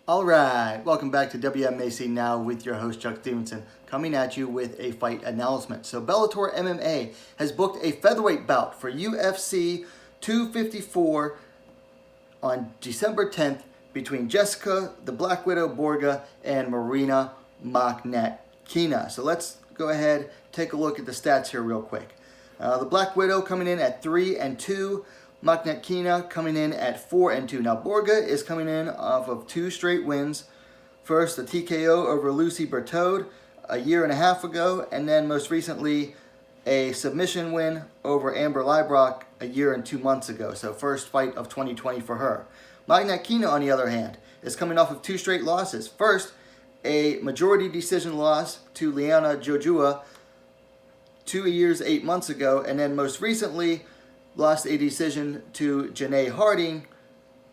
Alright, welcome back to WMMA Now with your host Chuck Stevenson, coming at you with a fight announcement. So Bellator MMA has booked a featherweight bout for UFC 254 on December 10th between Jessica, the Black Widow Borga, and Marina Mokhnatkina. So let's go ahead, take a look at the stats here real quick. The Black Widow coming in at 3-2. Mokhnatkina coming in at 4-2. Now Borga is coming in off of 2 straight wins. First, a TKO over Lucy Bertode a year and a half ago, and then most recently a submission win over Amber Leibrock a year and 2 months ago. So first fight of 2020 for her. Mokhnatkina, on the other hand, is coming off of 2 straight losses. First, a majority decision loss to Liana Jojua 2 years, 8 months ago, and then most recently lost a decision to Janae Harding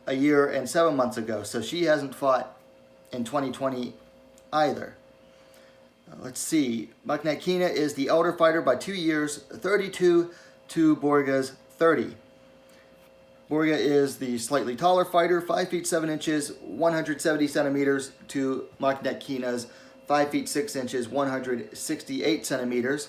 a year and 7 months ago. So she hasn't fought in 2020 either. Let's see. Mokhnatkina is the elder fighter by 2 years, 32 to Borga's 30. Borga is the slightly taller fighter, 5 feet 7 inches, 170 centimeters to Mokhnatkina's 5 feet 6 inches, 168 centimeters.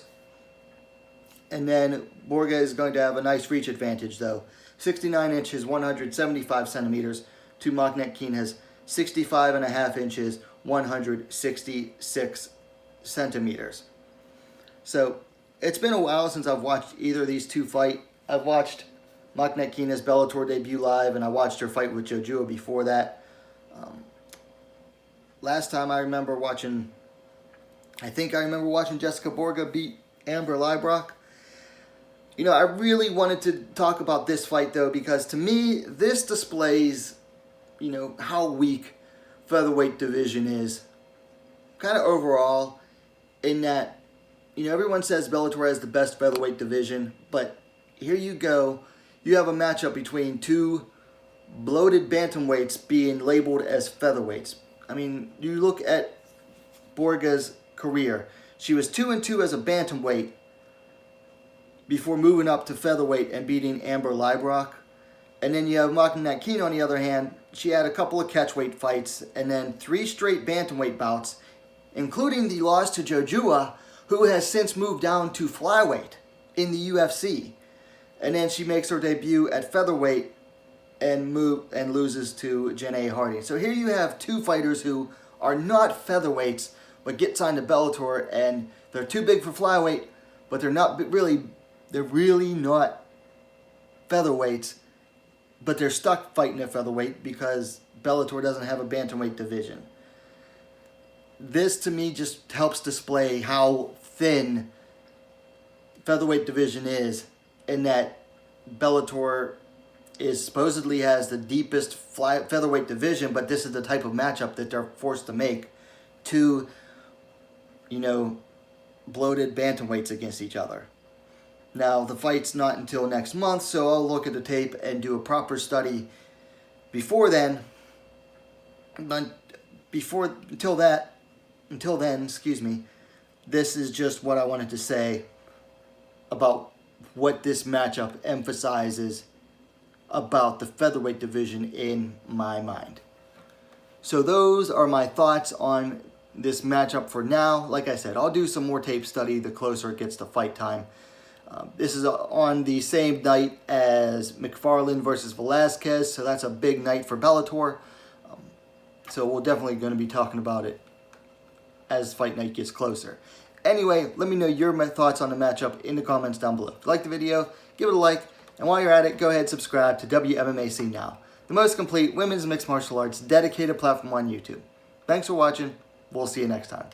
And then Borga is going to have a nice reach advantage though. 69 inches, 175 centimeters to Mokhnatkina's 65.5 inches, 166 centimeters. So it's been a while since I've watched either of these two fight. I've watched Mokhnatkina's Bellator debut live, and I watched her fight with Jojua before that. Last time I remember watching, Jessica Borga beat Amber Leibrock. You know, I really wanted to talk about this fight, though, because to me, this displays, you know, how weak featherweight division is. Kind of overall, in that, you know, everyone says Bellator has the best featherweight division, but here you go. You have a matchup between 2 bloated bantamweights being labeled as featherweights. I mean, you look at Borga's career. She was 2-2 as a bantamweight before moving up to featherweight and beating Amber Leibrock. And then you have Mokhnatkina, on the other hand. She had a couple of catchweight fights and then 3 straight bantamweight bouts, including the loss to Jojua, who has since moved down to flyweight in the UFC. And then she makes her debut at featherweight and loses to Janae Harding. So here you have 2 fighters who are not featherweights but get signed to Bellator, and they're too big for flyweight, but they're really not featherweights, but they're stuck fighting at featherweight because Bellator doesn't have a bantamweight division. This, to me, just helps display how thin featherweight division is, in that Bellator supposedly has the deepest featherweight division, but this is the type of matchup that they're forced to make, 2, you know, bloated bantamweights against each other. Now, the fight's not until next month, so I'll look at the tape and do a proper study before then. Until then, this is just what I wanted to say about what this matchup emphasizes about the featherweight division in my mind. So those are my thoughts on this matchup for now. Like I said, I'll do some more tape study the closer it gets to fight time. This is on the same night as McFarlane versus Velasquez, so that's a big night for Bellator. So we're definitely going to be talking about it as fight night gets closer. Anyway, let me know your thoughts on the matchup in the comments down below. If you like the video, give it a like, and while you're at it, go ahead and subscribe to WMMA Now, the most complete women's mixed martial arts dedicated platform on YouTube. Thanks for watching. We'll see you next time.